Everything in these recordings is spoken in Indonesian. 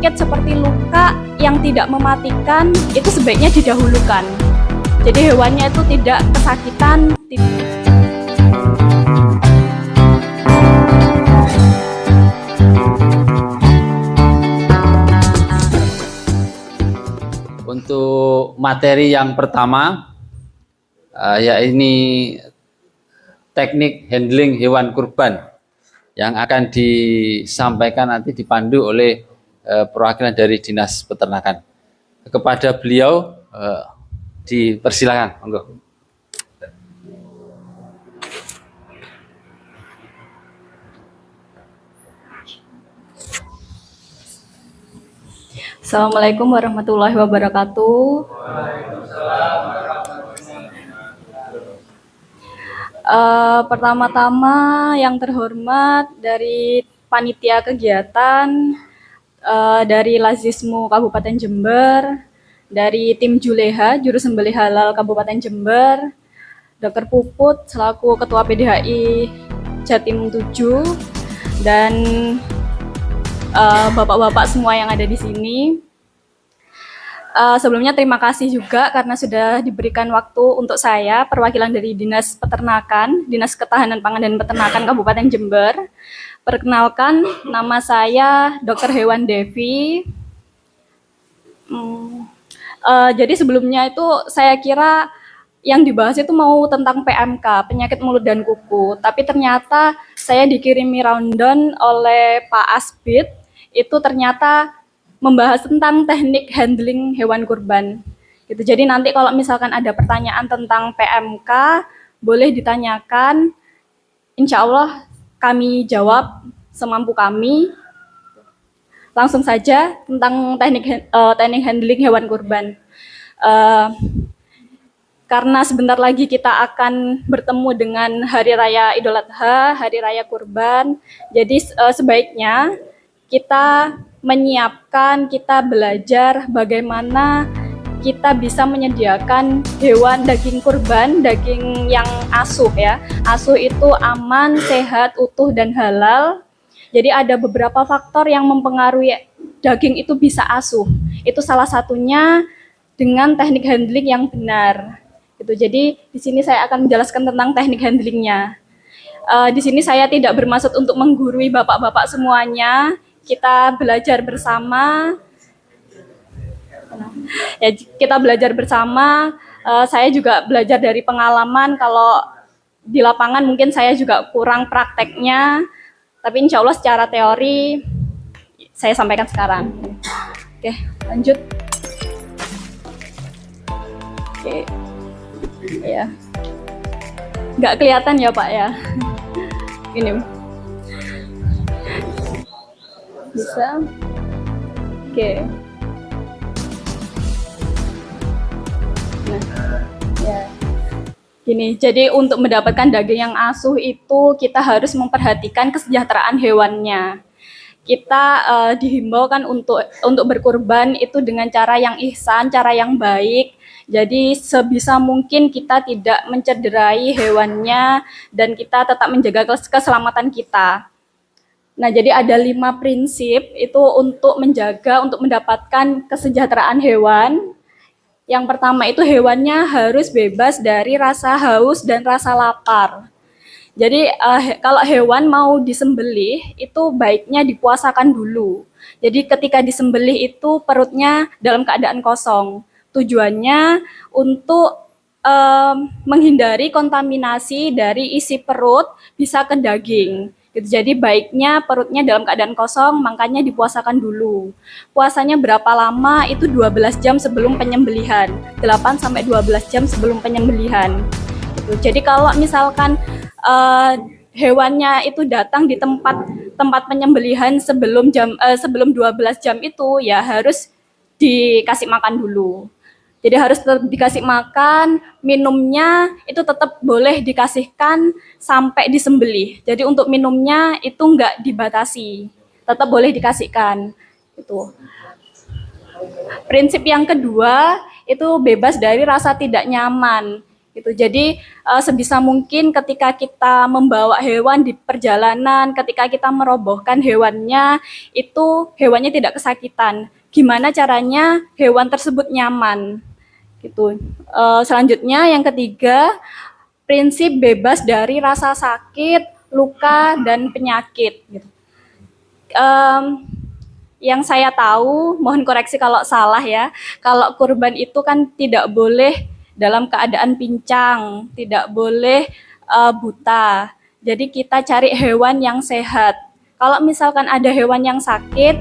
penyakit seperti luka yang tidak mematikan itu sebaiknya didahulukan. Jadi hewannya itu tidak kesakitan. Untuk materi yang pertama, yakni teknik handling hewan kurban yang akan disampaikan nanti dipandu oleh perwakilan dari Dinas Peternakan. Kepada beliau dipersilakan, monggo. Assalamualaikum warahmatullahi wabarakatuh. Pertama-tama yang terhormat dari panitia kegiatan, dari Lazismu Kabupaten Jember, dari tim Juleha Juru Sembelih Halal Kabupaten Jember, Dr. Puput selaku Ketua PDHI Jatim 7, dan bapak-bapak semua yang ada di sini. Sebelumnya terima kasih juga karena sudah diberikan waktu untuk saya, perwakilan dari Dinas Peternakan, Dinas Ketahanan Pangan dan Peternakan Kabupaten Jember. Perkenalkan, nama saya Dr. Hewan Devi. Jadi sebelumnya itu saya kira yang dibahas itu mau tentang PMK, penyakit mulut dan kuku. Tapi ternyata saya dikirimi rundown oleh Pak Asbid, itu ternyata membahas tentang teknik handling hewan kurban. Gitu. Jadi nanti kalau misalkan ada pertanyaan tentang PMK, boleh ditanyakan. Insya Allah kami jawab semampu kami. Langsung saja tentang teknik handling hewan kurban. Karena sebentar lagi kita akan bertemu dengan Hari Raya Idul Adha, Hari Raya Kurban. Jadi sebaiknya kita menyiapkan, kita belajar bagaimana kita bisa menyediakan hewan daging kurban, daging yang asuh ya. Asuh itu aman, sehat, utuh, dan halal. Jadi ada beberapa faktor yang mempengaruhi daging itu bisa asuh. Itu salah satunya dengan teknik handling yang benar. Gitu. Jadi di sini saya akan menjelaskan tentang teknik handlingnya. Di sini saya tidak bermaksud untuk menggurui bapak-bapak semuanya. Kita belajar bersama. Ya, kita belajar bersama. Saya juga belajar dari pengalaman. Kalau di lapangan mungkin saya juga kurang prakteknya. Tapi insya Allah secara teori saya sampaikan sekarang. Oke, lanjut. Oke. Ya, nggak kelihatan ya Pak ya. Ini bisa. Oke. Nah, ya. Gini, jadi untuk mendapatkan daging yang asuh itu kita harus memperhatikan kesejahteraan hewannya. Kita dihimbau kan untuk berkurban itu dengan cara yang ihsan, cara yang baik. Jadi sebisa mungkin kita tidak mencederai hewannya dan kita tetap menjaga keselamatan kita. Nah, jadi ada 5 prinsip itu untuk mendapatkan kesejahteraan hewan. Yang pertama itu hewannya harus bebas dari rasa haus dan rasa lapar. Jadi kalau hewan mau disembelih itu baiknya dipuasakan dulu. Jadi ketika disembelih itu perutnya dalam keadaan kosong. Tujuannya untuk menghindari kontaminasi dari isi perut bisa ke daging. Gitu. Jadi baiknya perutnya dalam keadaan kosong, makanya dipuasakan dulu. Puasanya berapa lama? Itu 12 jam sebelum penyembelihan. 8 sampai 12 jam sebelum penyembelihan. Gitu. Jadi kalau misalkan hewannya itu datang di tempat penyembelihan sebelum 12 jam itu ya harus dikasih makan dulu. Jadi harus tetap dikasih makan, minumnya itu tetap boleh dikasihkan sampai disembelih. Jadi untuk minumnya itu enggak dibatasi, tetap boleh dikasihkan. Itu. Prinsip yang kedua itu bebas dari rasa tidak nyaman. gitu. Jadi sebisa mungkin ketika kita membawa hewan di perjalanan, ketika kita merobohkan hewannya, itu hewannya tidak kesakitan. Gimana caranya hewan tersebut nyaman? Gitu. Selanjutnya yang ketiga, prinsip bebas dari rasa sakit, luka, dan penyakit. Gitu. Yang saya tahu, mohon koreksi kalau salah ya, kalau kurban itu kan tidak boleh dalam keadaan pincang, tidak boleh buta. Jadi kita cari hewan yang sehat. Kalau misalkan ada hewan yang sakit,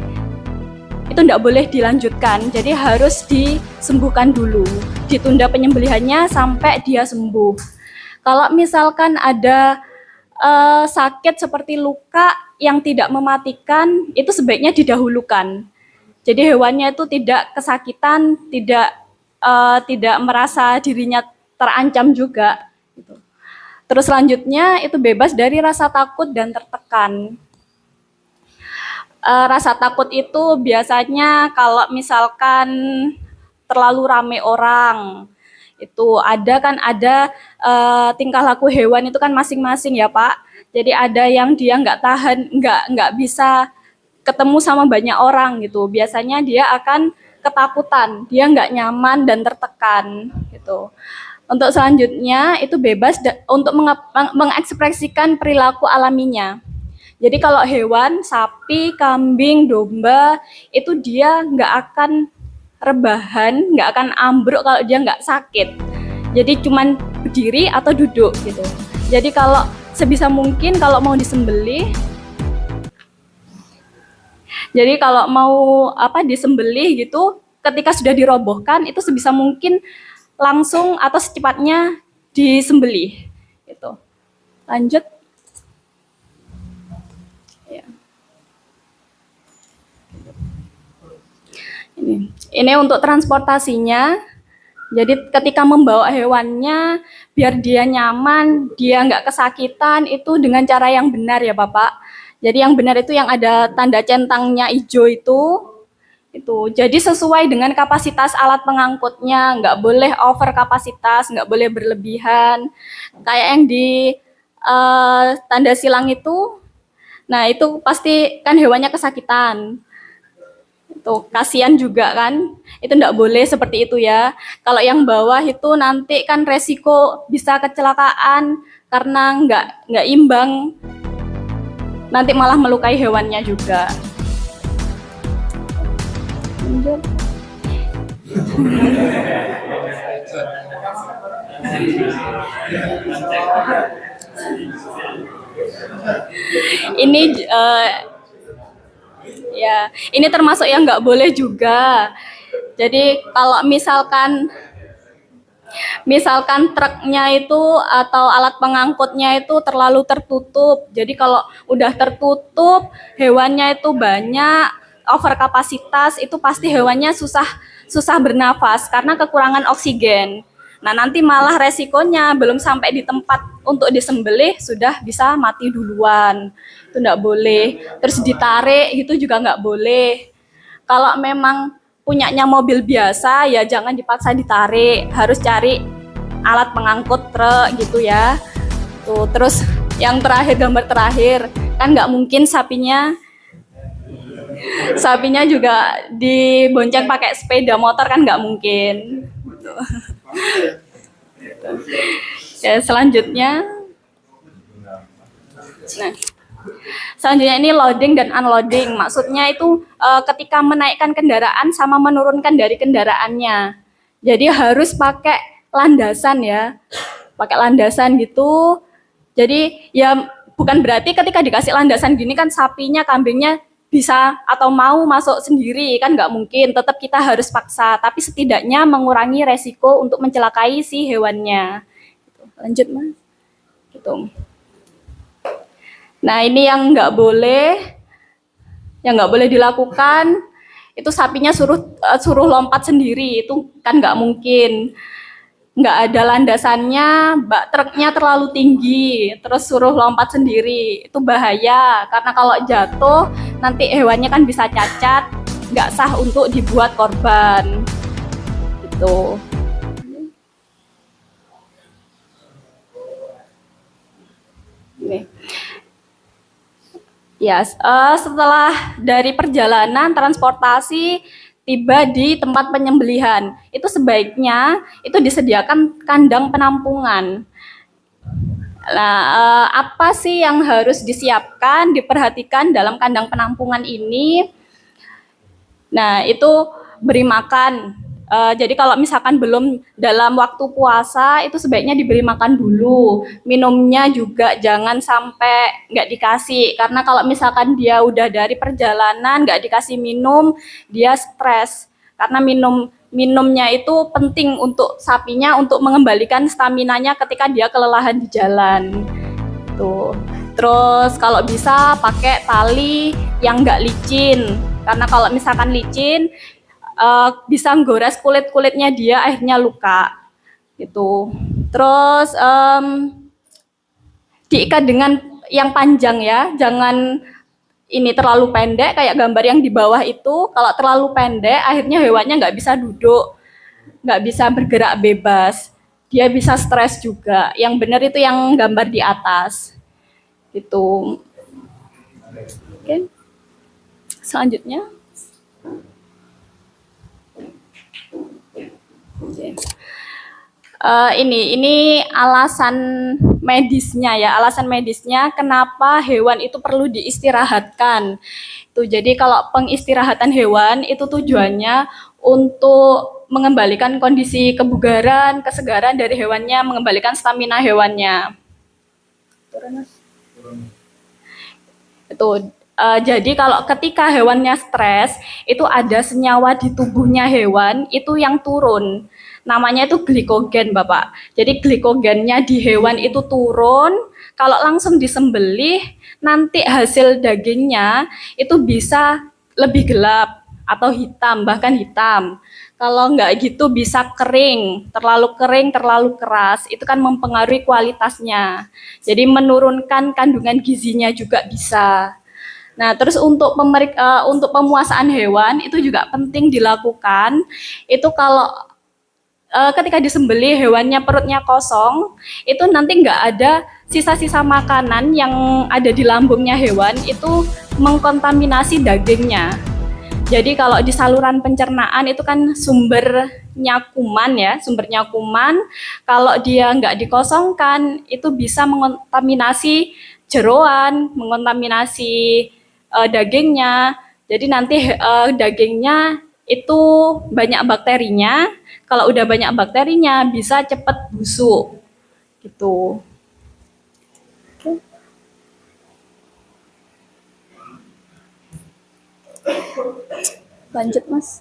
itu tidak boleh dilanjutkan. Jadi harus disembuhkan dulu, ditunda penyembelihannya sampai dia sembuh. Kalau misalkan ada sakit seperti luka yang tidak mematikan, itu sebaiknya didahulukan. Jadi hewannya itu tidak kesakitan, tidak merasa dirinya terancam juga. Gitu. Terus selanjutnya itu bebas dari rasa takut dan tertekan. Rasa takut itu biasanya kalau misalkan terlalu ramai orang, itu ada tingkah laku hewan itu kan masing-masing ya Pak. Jadi ada yang dia nggak tahan, nggak bisa ketemu sama banyak orang gitu. Biasanya dia akan ketakutan, dia nggak nyaman dan tertekan gitu. Untuk selanjutnya itu bebas untuk mengekspresikan perilaku alaminya. Jadi kalau hewan, sapi, kambing, domba, itu dia nggak akan rebahan, nggak akan ambruk kalau dia nggak sakit. Jadi cuman berdiri atau duduk gitu. Jadi kalau sebisa mungkin kalau mau disembelih, jadi kalau mau disembelih gitu, ketika sudah dirobohkan itu sebisa mungkin langsung atau secepatnya disembelih. Gitu. Lanjut. Ya. Ini untuk transportasinya. Jadi ketika membawa hewannya, biar dia nyaman, dia nggak kesakitan, itu dengan cara yang benar ya Bapak. Jadi yang benar itu yang ada tanda centangnya hijau itu. Jadi sesuai dengan kapasitas alat pengangkutnya, nggak boleh over kapasitas, nggak boleh berlebihan. Kayak yang di tanda silang itu, nah itu pasti kan hewannya kesakitan. Tuh, kasihan juga kan, itu enggak boleh seperti itu ya. Kalau yang bawah itu nanti kan resiko bisa kecelakaan karena enggak imbang, nanti malah melukai hewannya juga. Lanjut. Ini ya, ini termasuk yang nggak boleh juga. Jadi kalau misalkan truknya itu atau alat pengangkutnya itu terlalu tertutup. Jadi kalau udah tertutup, hewannya itu banyak, over kapasitas, itu pasti hewannya susah bernafas karena kekurangan oksigen. Nah, nanti malah resikonya belum sampai di tempat untuk disembelih sudah bisa mati duluan. Itu enggak boleh. Terus ditarik gitu juga enggak boleh. Kalau memang punyanya mobil biasa ya jangan dipaksa ditarik, harus cari alat pengangkut truk gitu ya. Tuh, terus yang terakhir, gambar terakhir, kan enggak mungkin sapinya juga dibonceng pakai sepeda motor, kan enggak mungkin. Gitu. Ya, selanjutnya ini loading dan unloading. Maksudnya itu ketika menaikkan kendaraan sama menurunkan dari kendaraannya. Jadi harus pakai landasan ya, pakai landasan gitu. Jadi ya bukan berarti ketika dikasih landasan gini kan sapinya, kambingnya bisa atau mau masuk sendiri, kan nggak mungkin, tetap kita harus paksa, tapi setidaknya mengurangi resiko untuk mencelakai si hewannya. Lanjut Mas. Gitu. Nah ini yang nggak boleh dilakukan, itu sapinya suruh lompat sendiri, itu kan nggak mungkin. Nggak ada landasannya, truknya terlalu tinggi, terus suruh lompat sendiri, itu bahaya, karena kalau jatuh nanti hewannya kan bisa cacat, nggak sah untuk dibuat korban. Gitu. Gini. Ya, setelah dari perjalanan transportasi tiba di tempat penyembelihan, itu sebaiknya itu disediakan kandang penampungan. Nah, apa sih yang harus disiapkan, diperhatikan dalam kandang penampungan ini? Nah, itu beri makan. Jadi kalau misalkan belum dalam waktu puasa, itu sebaiknya diberi makan dulu. Minumnya juga jangan sampai nggak dikasih. Karena kalau misalkan dia udah dari perjalanan, nggak dikasih minum, dia stres. Karena minumnya itu penting untuk sapinya untuk mengembalikan staminanya ketika dia kelelahan di jalan. Tuh. Terus kalau bisa pakai tali yang nggak licin. Karena kalau misalkan licin, bisa menggores kulit-kulitnya dia, akhirnya luka gitu. Terus diikat dengan yang panjang ya, jangan ini terlalu pendek kayak gambar yang di bawah itu. Kalau terlalu pendek, akhirnya hewannya nggak bisa duduk, nggak bisa bergerak bebas, dia bisa stres juga. Yang benar itu yang gambar di atas gitu. Oke, selanjutnya. Oke. Ini alasan medisnya ya, alasan medisnya kenapa hewan itu perlu diistirahatkan. Tuh, jadi kalau pengistirahatan hewan itu tujuannya untuk mengembalikan kondisi kebugaran, kesegaran dari hewannya, mengembalikan stamina hewannya. Itu jadi kalau ketika hewannya stres, itu ada senyawa di tubuhnya hewan itu yang turun. Namanya itu glikogen, Bapak. Jadi glikogennya di hewan itu turun, kalau langsung disembelih, nanti hasil dagingnya itu bisa lebih gelap atau hitam, bahkan hitam. Kalau nggak gitu bisa kering, terlalu keras, itu kan mempengaruhi kualitasnya. Jadi menurunkan kandungan gizinya juga bisa. Nah, terus untuk pemuasaan hewan itu juga penting dilakukan. Itu kalau ketika disembelih hewannya perutnya kosong, itu nanti nggak ada sisa-sisa makanan yang ada di lambungnya hewan itu mengkontaminasi dagingnya. Jadi kalau di saluran pencernaan itu kan sumbernya kuman. Kalau dia nggak dikosongkan, itu bisa mengontaminasi jeroan, mengontaminasi dagingnya. Jadi nanti dagingnya itu banyak bakterinya. Kalau udah banyak bakterinya bisa cepat busuk gitu. Lanjut, Mas.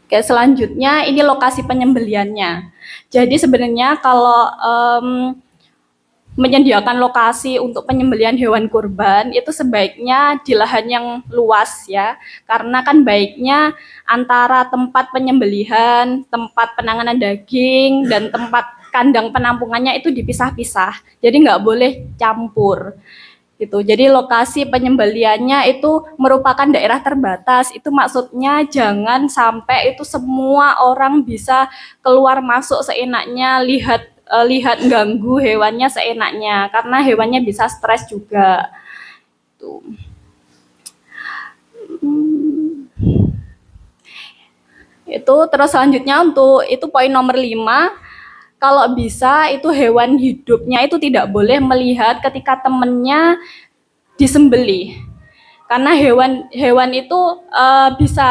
Oke, selanjutnya ini lokasi penyembeliannya. Jadi sebenarnya kalau menyediakan lokasi untuk penyembelihan hewan kurban itu sebaiknya di lahan yang luas ya, karena kan baiknya antara tempat penyembelihan, tempat penanganan daging, dan tempat kandang penampungannya itu dipisah-pisah, jadi nggak boleh campur gitu. Jadi lokasi penyembeliannya itu merupakan daerah terbatas. Itu maksudnya jangan sampai itu semua orang bisa keluar masuk seenaknya, lihat ganggu hewannya seenaknya, karena hewannya bisa stres juga. Tuh. Itu terus selanjutnya untuk itu poin nomor 5. Kalau bisa itu hewan hidupnya itu tidak boleh melihat ketika temannya disembelih. Karena hewan itu bisa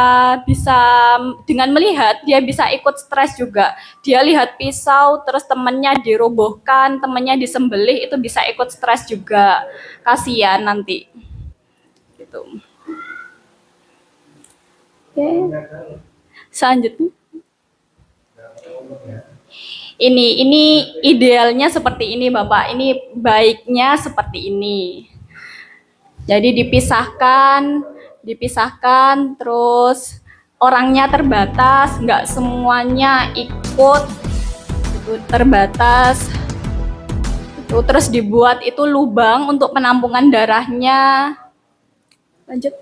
dengan melihat dia bisa ikut stres juga. Dia lihat pisau terus temannya dirobohkan, temannya disembelih, itu bisa ikut stres juga. Kasihan nanti. Gitu. Oke. Selanjutnya. Ini idealnya seperti ini, Bapak. Ini baiknya seperti ini. Jadi dipisahkan, terus orangnya terbatas, nggak semuanya ikut, itu terbatas. Itu terus dibuat itu lubang untuk penampungan darahnya. Lanjut.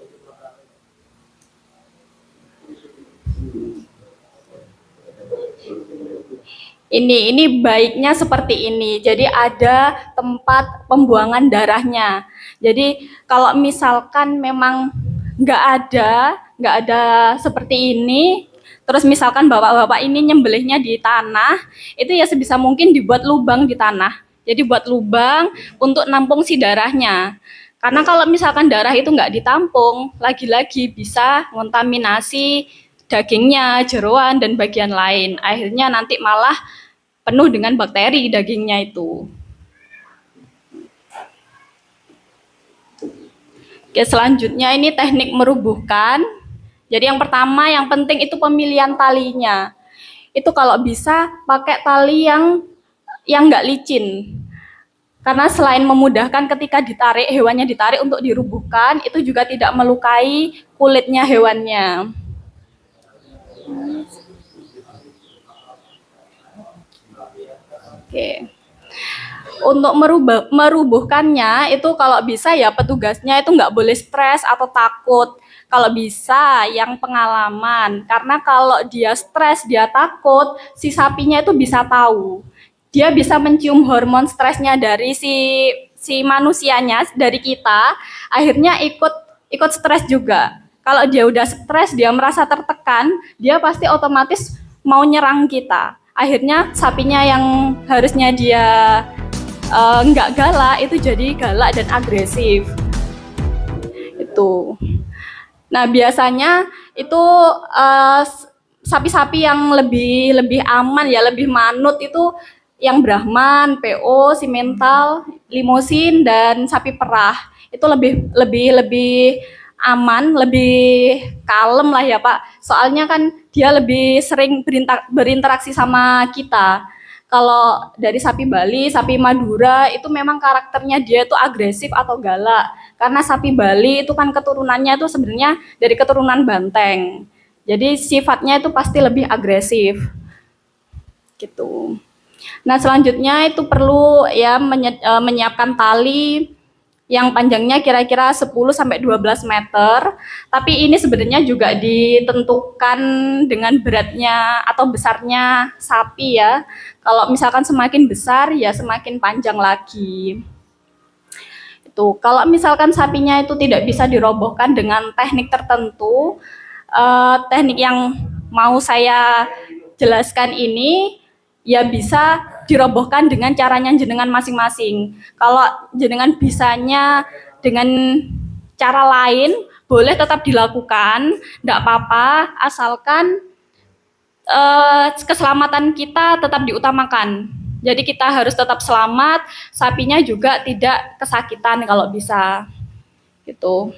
Ini baiknya seperti ini. Jadi ada tempat pembuangan darahnya. Jadi kalau misalkan memang nggak ada seperti ini, terus misalkan bapak-bapak ini nyembelihnya di tanah, itu ya sebisa mungkin dibuat lubang di tanah. Jadi buat lubang untuk nampung si darahnya. Karena kalau misalkan darah itu nggak ditampung, lagi-lagi bisa kontaminasi dagingnya, jeroan, dan bagian lain. Akhirnya nanti malah penuh dengan bakteri dagingnya itu. Oke, selanjutnya ini teknik merubuhkan. Jadi yang pertama, yang penting itu pemilihan talinya. Itu kalau bisa pakai tali yang nggak licin. Karena selain memudahkan ketika ditarik, hewannya ditarik untuk dirubuhkan, itu juga tidak melukai kulitnya hewannya. Oke. Untuk merubuhkannya itu kalau bisa ya petugasnya itu nggak boleh stres atau takut. Kalau bisa yang pengalaman, karena kalau dia stres, dia takut, si sapinya itu bisa tahu. Dia bisa mencium hormon stresnya dari si manusianya, dari kita, akhirnya ikut stres juga. Kalau dia udah stres, dia merasa tertekan, dia pasti otomatis mau nyerang kita. Akhirnya sapinya yang harusnya dia nggak galak, itu jadi galak dan agresif. Itu. Nah, biasanya itu sapi-sapi yang lebih aman ya, lebih manut itu yang Brahman, PO, Simmental, Limousin, dan sapi perah. Itu lebih aman, lebih kalem lah ya Pak. Soalnya kan dia lebih sering berinteraksi sama kita. Kalau dari sapi Bali, sapi Madura itu memang karakternya dia itu agresif atau galak. Karena sapi Bali itu kan keturunannya itu sebenarnya dari keturunan banteng. Jadi sifatnya itu pasti lebih agresif. Gitu. Nah, selanjutnya itu perlu ya menyiapkan tali yang panjangnya kira-kira 10 sampai 12 meter. Tapi ini sebenarnya juga ditentukan dengan beratnya atau besarnya sapi ya. Kalau misalkan semakin besar ya semakin panjang lagi. Itu. Kalau misalkan sapinya itu tidak bisa dirobohkan dengan teknik tertentu, teknik yang mau saya jelaskan ini ya bisa dirobohkan dengan caranya jenengan masing-masing. Kalau jenengan bisanya dengan cara lain, boleh tetap dilakukan, tidak apa-apa, asalkan keselamatan kita tetap diutamakan. Jadi kita harus tetap selamat, sapinya juga tidak kesakitan kalau bisa. Gitu.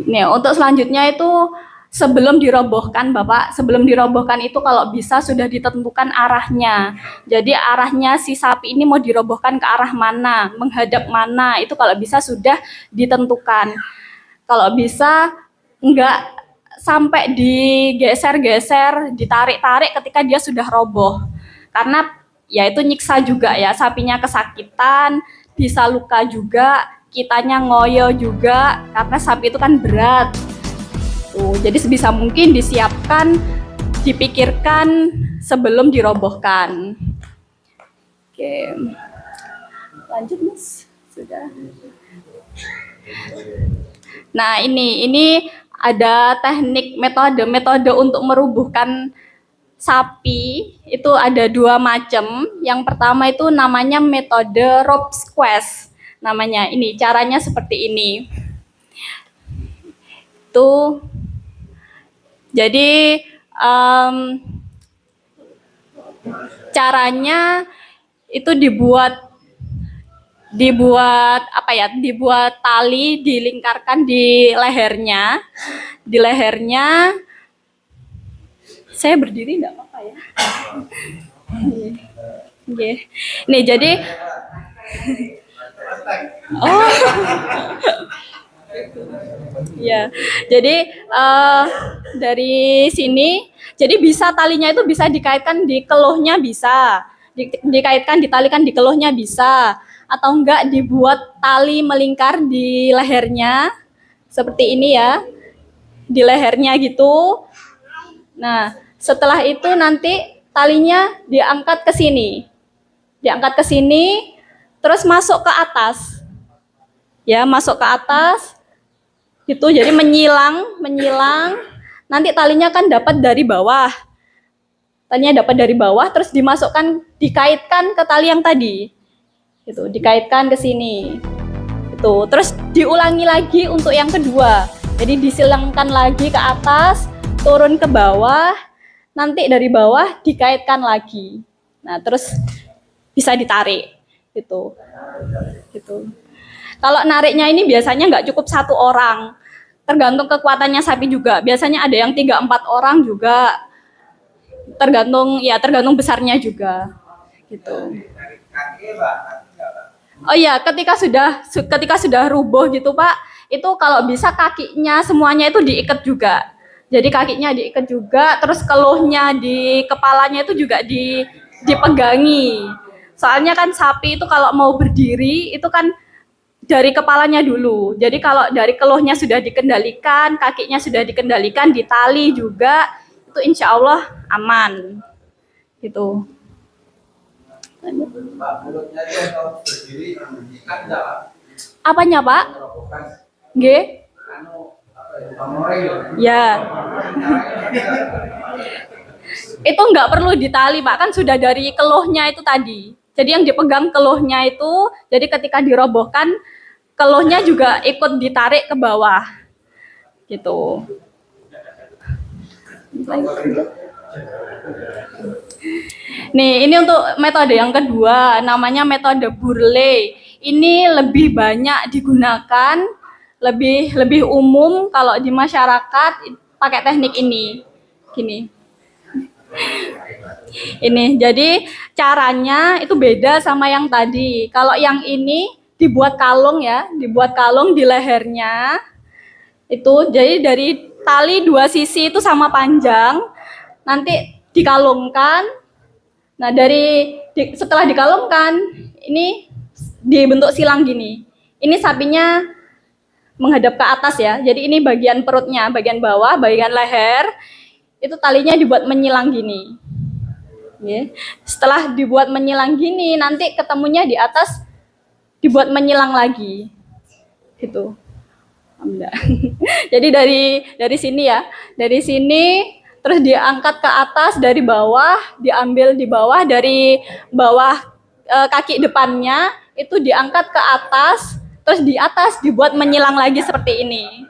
Nih, untuk selanjutnya itu sebelum dirobohkan Bapak, sebelum dirobohkan itu kalau bisa sudah ditentukan arahnya. Jadi arahnya si sapi ini mau dirobohkan ke arah mana, menghadap mana, itu kalau bisa sudah ditentukan. Kalau bisa enggak sampai digeser-geser, ditarik-tarik ketika dia sudah roboh. Karena ya itu nyiksa juga ya, sapinya kesakitan, bisa luka juga, kitanya ngoyo juga karena sapi itu kan berat. Tuh, jadi sebisa mungkin disiapkan, dipikirkan sebelum dirobohkan. Oke. Lanjut, Mas. Sudah. Nah, ini ada teknik metode untuk merubuhkan sapi. Itu ada 2 macam. Yang pertama itu namanya metode rope squeeze. Namanya ini, caranya seperti ini. Tuh. Jadi caranya itu dibuat apa ya? Dibuat tali, dilingkarkan di lehernya. Di lehernya saya berdiri enggak apa-apa ya. Oke. Nih, jadi oh. Ya, jadi dari sini, jadi bisa talinya itu bisa dikaitkan di keluhnya bisa, dikaitkan, ditalikan di keluhnya bisa, atau enggak dibuat tali melingkar di lehernya seperti ini ya, di lehernya gitu. Nah, setelah itu nanti talinya diangkat ke sini. Diangkat ke sini, terus masuk ke atas. Ya, masuk ke atas. Gitu, jadi menyilang. Nanti talinya kan dapat dari bawah. Talinya dapat dari bawah, terus dimasukkan, dikaitkan ke tali yang tadi. Gitu, dikaitkan ke sini. Gitu. Terus diulangi lagi untuk yang kedua. Jadi disilangkan lagi ke atas, turun ke bawah, nanti dari bawah dikaitkan lagi. Nah, terus bisa ditarik. Gitu. Kalau nariknya ini biasanya nggak cukup 1 orang. Tergantung kekuatannya sapi juga. Biasanya ada yang 3-4 orang juga. Tergantung besarnya juga. Gitu. Oh iya, ketika sudah rubuh gitu Pak, itu kalau bisa kakinya semuanya itu diikat juga. Jadi kakinya diikat juga, terus keluhnya di kepalanya itu juga dipegangi. Soalnya kan sapi itu kalau mau berdiri itu kan dari kepalanya dulu. Jadi kalau dari keluhnya sudah dikendalikan, kakinya sudah dikendalikan, ditali juga, itu insya Allah aman. Gitu. Apanya Pak? G? Ya. Itu nggak perlu ditali Pak, kan sudah dari keluhnya itu tadi. Jadi yang dipegang keluhnya itu, jadi ketika dirobohkan, keluhnya juga ikut ditarik ke bawah. Gitu. Nih, ini untuk metode yang kedua, namanya metode Burle. Ini lebih banyak digunakan, lebih umum kalau di masyarakat pakai teknik ini. Gini. Ini, jadi caranya itu beda sama yang tadi. Kalau yang ini dibuat kalung ya, dibuat kalung di lehernya. Itu jadi dari tali 2 sisi itu sama panjang, nanti dikalungkan. Nah, setelah dikalungkan, ini dibentuk silang gini. Ini sapinya menghadap ke atas ya. Jadi ini bagian perutnya, bagian bawah, bagian leher. Itu talinya dibuat menyilang gini. Ya. Setelah dibuat menyilang gini, nanti ketemunya di atas dibuat menyilang lagi. Gitu. Jadi dari sini ya. Dari sini terus diangkat ke atas dari bawah, diambil di bawah, dari bawah kaki depannya itu diangkat ke atas, terus di atas dibuat menyilang lagi seperti ini.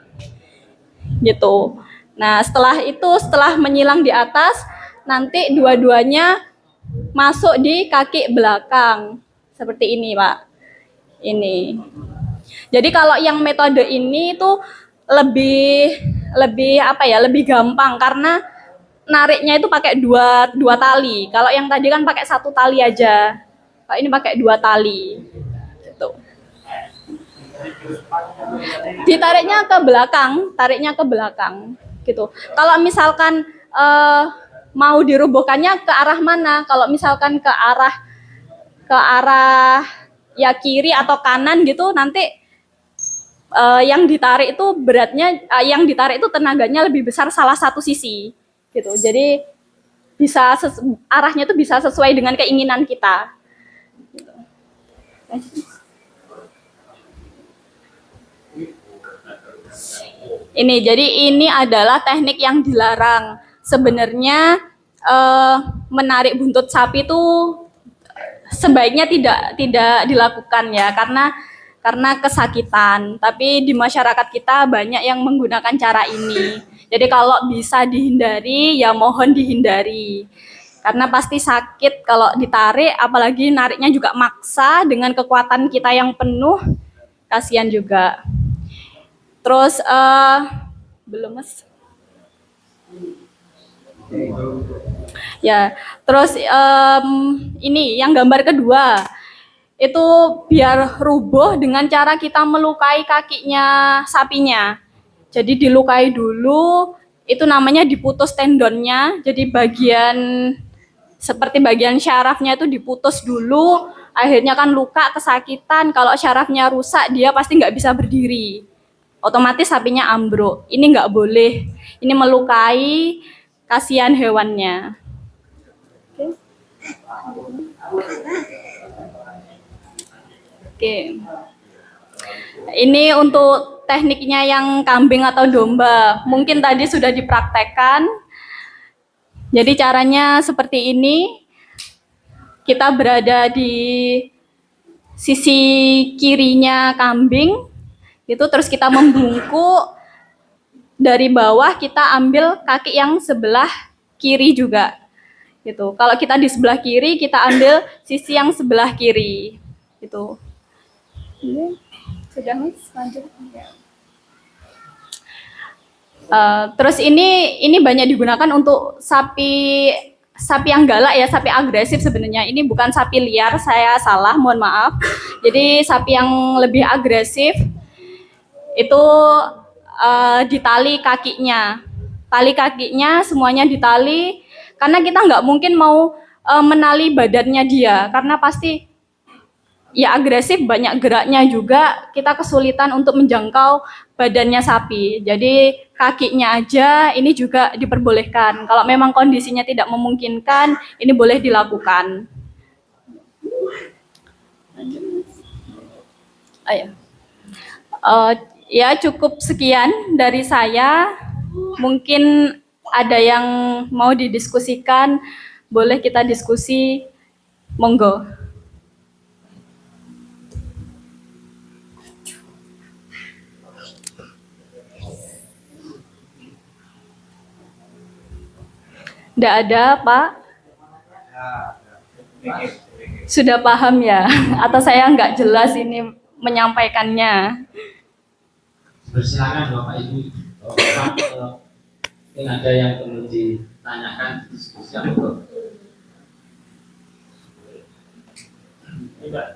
Gitu. Nah, setelah menyilang di atas, nanti dua-duanya masuk di kaki belakang. Seperti ini, Pak. Ini. Jadi kalau yang metode ini itu lebih gampang karena nariknya itu pakai dua tali. Kalau yang tadi kan pakai 1 tali aja. Kalau ini pakai 2 tali. Gitu. Ditariknya ke belakang, gitu. Kalau misalkan mau dirubuhkannya ke arah mana? Kalau misalkan ke arah ya kiri atau kanan gitu, nanti yang ditarik itu yang ditarik itu tenaganya lebih besar salah satu sisi. Gitu. Jadi arahnya itu bisa sesuai dengan keinginan kita. Gitu. Ini adalah teknik yang dilarang. Sebenarnya menarik buntut sapi itu sebaiknya tidak dilakukan ya, karena kesakitan. Tapi di masyarakat kita banyak yang menggunakan cara ini. Jadi kalau bisa dihindari, ya mohon dihindari. Karena pasti sakit kalau ditarik, apalagi nariknya juga maksa dengan kekuatan kita yang penuh, kasihan juga. Terus, belum Mas? Ya, terus ini yang gambar kedua. Itu biar rubuh dengan cara kita melukai kakinya sapinya. Jadi dilukai dulu, itu namanya diputus tendonnya. Jadi seperti bagian syarafnya itu diputus dulu, akhirnya kan luka, kesakitan. Kalau syarafnya rusak, dia pasti nggak bisa berdiri. Otomatis sapinya ambruk. Ini nggak boleh. Ini melukai, kasihan hewannya. Oke. Ini untuk tekniknya yang kambing atau domba. Mungkin tadi sudah dipraktekkan. Jadi caranya seperti ini. Kita berada di sisi kirinya kambing. Itu terus kita membungkuk dari bawah, kita ambil kaki yang sebelah kiri juga. Gitu. Kalau kita di sebelah kiri, kita ambil sisi yang sebelah kiri. Gitu. Sudah, Mas, lanjut. Terus ini banyak digunakan untuk sapi yang galak ya, sapi agresif sebenarnya. Ini bukan sapi liar, saya salah, mohon maaf. Jadi sapi yang lebih agresif itu ditali kakinya. Tali kakinya semuanya ditali, karena kita nggak mungkin mau menali badannya dia, karena pasti ya agresif, banyak geraknya juga, kita kesulitan untuk menjangkau badannya sapi. Jadi kakinya aja ini juga diperbolehkan. Kalau memang kondisinya tidak memungkinkan, ini boleh dilakukan. Ayo. Ya cukup sekian dari saya. Mungkin ada yang mau didiskusikan, boleh kita diskusi, monggo. Tidak ada, Pak? Sudah paham ya? Atau saya nggak jelas ini menyampaikannya? Bersilakan Bapak Ibu. Bapak, mungkin ada yang perlu ditanyakan, diskusi apa? Mbak,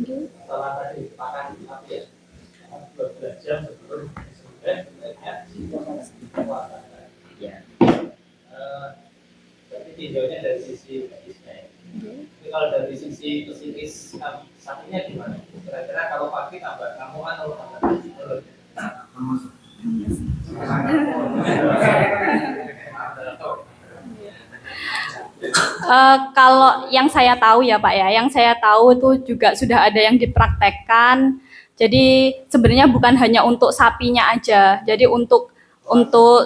setelah tadi makan apa ya? 12 jam sebelum ya. Tapi tinjaunya dari sisi medisnya. Tapi kalau dari sisi psikis sapinya gimana? Kira-kira kalau pagi tambah kamuan atau tambah menurut? Kalau yang saya tahu ya Pak ya, yang saya tahu itu juga sudah ada yang dipraktekkan. Jadi sebenarnya bukan hanya untuk sapinya aja. Jadi untuk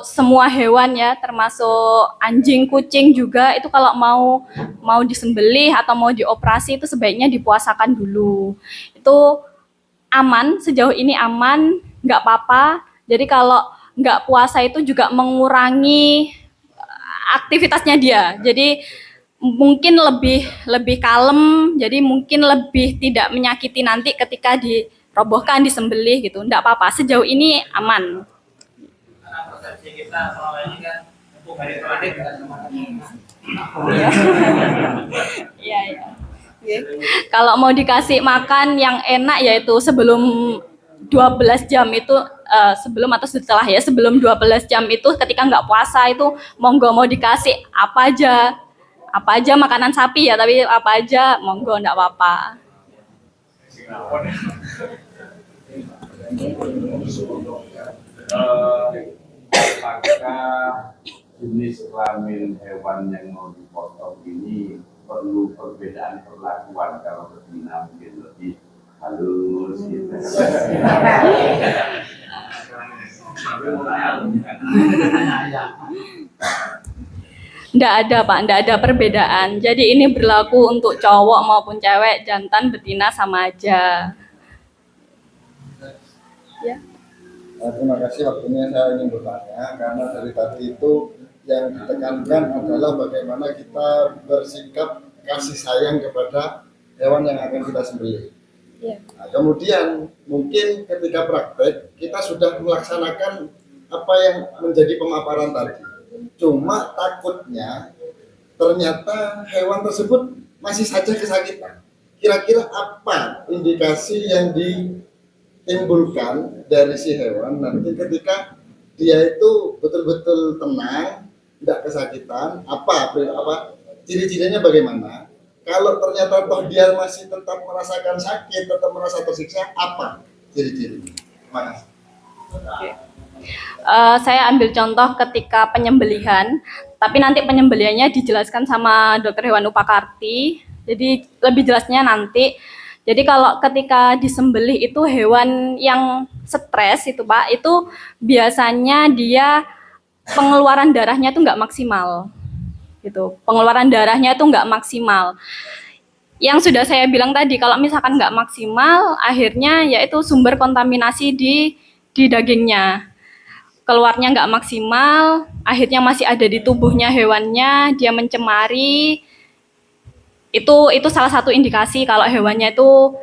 semua hewan ya, termasuk anjing, kucing juga itu kalau mau disembelih atau mau dioperasi itu sebaiknya dipuasakan dulu. Itu aman, sejauh ini aman, nggak apa-apa. Jadi kalau nggak puasa itu juga mengurangi aktivitasnya dia. Jadi mungkin lebih kalem, jadi mungkin lebih tidak menyakiti nanti ketika dirobohkan, disembelih gitu. Nggak apa-apa, sejauh ini aman. Karena persepsi kita selama ini kan untuk hari terakhir kita Iya, iya. Kalau mau dikasih makan yang enak yaitu sebelum 12 jam itu, sebelum atau setelah ya, sebelum 12 jam itu ketika nggak puasa itu monggo mau dikasih apa aja makanan sapi ya, tapi apa aja monggo, nggak apa-apa. Apakah jenis kelamin hewan yang mau dipotong ini perlu perbedaan perlakuan? Kalau betina mungkin lebih halus gitu. Nggak ada Pak, nggak ada perbedaan. Jadi ini berlaku untuk cowok maupun cewek, jantan, betina sama aja. Ya. Terima kasih waktunya. Saya ingin bertanya karena dari tadi itu yang ditekankan adalah bagaimana kita bersikap kasih sayang kepada hewan yang akan kita sembelih. Ya. Nah, kemudian mungkin ketika praktek kita sudah melaksanakan apa yang menjadi pemaparan tadi. Cuma takutnya ternyata hewan tersebut masih saja kesakitan. Kira-kira apa indikasi yang ditimbulkan dari si hewan nanti ketika dia itu betul-betul tenang, tidak kesakitan, apa ciri-cirinya bagaimana? Kalau ternyata toh dia masih tetap merasakan sakit, tetap merasa tersiksa, apa ciri-cirinya? Terima kasih. Saya ambil contoh ketika penyembelihan, tapi nanti penyembelihannya dijelaskan sama dokter hewan Upakarti, jadi lebih jelasnya nanti. Jadi kalau ketika disembelih itu hewan yang stres itu Pak, itu biasanya dia pengeluaran darahnya itu nggak maksimal. Gitu. Pengeluaran darahnya itu nggak maksimal. Yang sudah saya bilang tadi, kalau misalkan nggak maksimal, akhirnya yaitu sumber kontaminasi di dagingnya. Keluarnya nggak maksimal, akhirnya masih ada di tubuhnya hewannya, dia mencemari. Itu salah satu indikasi kalau hewannya itu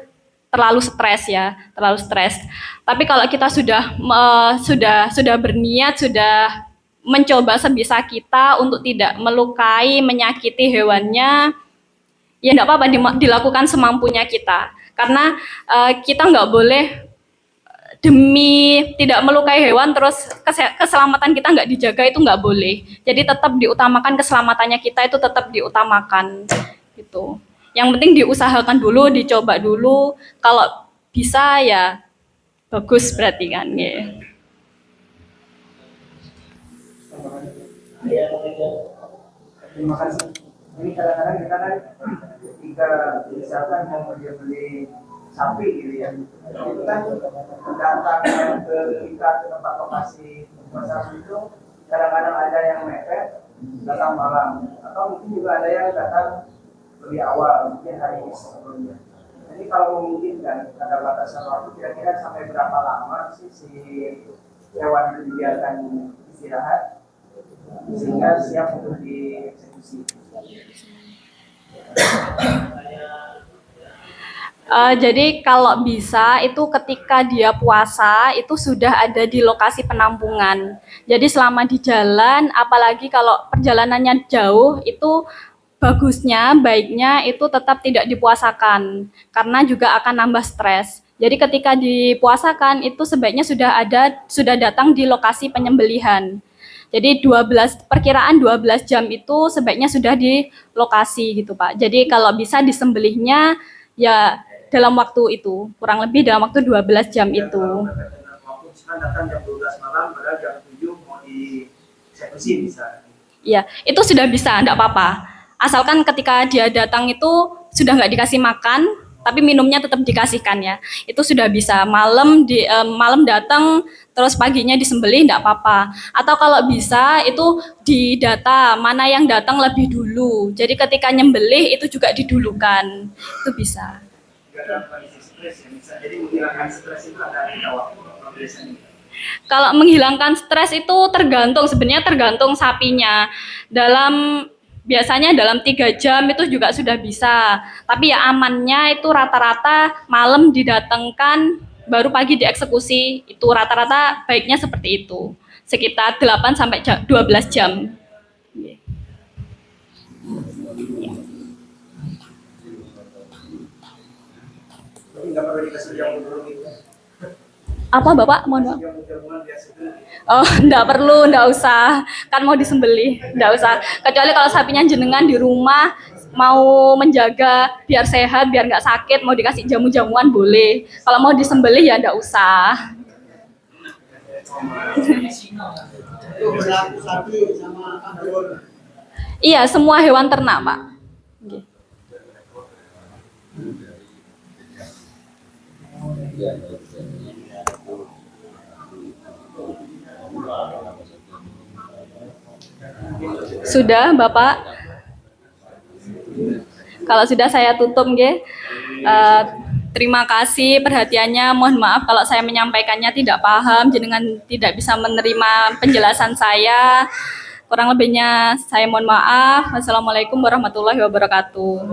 terlalu stres ya, terlalu stres. Tapi kalau kita sudah berniat, sudah mencoba sebisa kita untuk tidak melukai, menyakiti hewannya, ya enggak apa-apa dilakukan semampunya kita. Karena kita nggak boleh demi tidak melukai hewan terus keselamatan kita nggak dijaga, itu nggak boleh. Jadi tetap diutamakan keselamatannya kita, itu tetap diutamakan gitu. Yang penting diusahakan dulu, dicoba dulu. Kalau bisa ya bagus berarti kan ya. Terima kasih. Ini kadang-kadang kita kan ketika misalkan mau beli sapi gitu ya, itu kan datang ke kita ke tempat lokasi sapi itu kadang-kadang ada yang mepet datang malam, atau mungkin juga ada yang datang lebih awal, mungkin hari ini sebelumnya. Jadi kalau memungkinkan ada batasan waktu kira-kira sampai berapa lama sih si hewan itu dibiarkan istirahat sehingga siap untuk dieksekusi. Jadi kalau bisa itu ketika dia puasa itu sudah ada di lokasi penampungan. Jadi selama di jalan, apalagi kalau perjalanannya jauh, itu baiknya itu tetap tidak dipuasakan karena juga akan nambah stres. Jadi ketika dipuasakan itu sebaiknya sudah datang di lokasi penyembelihan. Jadi perkiraan 12 jam itu sebaiknya sudah di lokasi gitu Pak. Jadi kalau bisa disembelihnya ya dalam waktu itu, kurang lebih dalam waktu 12 jam itu. Waktu misalkan datang jam 12 malam, padahal jam 7 mau dieksekusi bisa. Iya, itu sudah bisa, enggak apa-apa. Asalkan ketika dia datang itu sudah nggak dikasih makan, tapi minumnya tetap dikasihkan ya. Itu sudah bisa. Malam datang, terus paginya disembelih, enggak apa-apa. Atau kalau bisa itu didata mana yang datang lebih dulu. Jadi ketika nyembelih itu juga didulukan. Itu bisa. Dalam kondisi stres ya, bisa. Jadi menghilangkan stres itu ada waktu biasanya. Kalau menghilangkan stres itu sebenarnya tergantung sapinya. Biasanya dalam 3 jam itu juga sudah bisa. Tapi ya amannya itu rata-rata malam didatangkan, baru pagi dieksekusi. Itu rata-rata baiknya seperti itu. Sekitar 8 sampai 12 jam. Tapi nggak perlu dikasih jamu dulu gitu. Apa Bapak? Mohon maaf. Jamu-jamuan biasa itu. Oh, enggak perlu, enggak usah. Kan mau disembelih, enggak usah. Kecuali kalau sapinya jenengan di rumah mau menjaga biar sehat, biar enggak sakit, mau dikasih jamu-jamuan boleh. Kalau mau disembelih ya enggak usah. Itu berlaku sapi sama kambing. Iya, semua hewan ternak, Pak. Oke. Sudah, Bapak? Kalau sudah saya tutup, nggih. Terima kasih perhatiannya. Mohon maaf kalau saya menyampaikannya tidak paham, jenengan tidak bisa menerima penjelasan saya. Kurang lebihnya saya mohon maaf. Wassalamualaikum warahmatullahi wabarakatuh.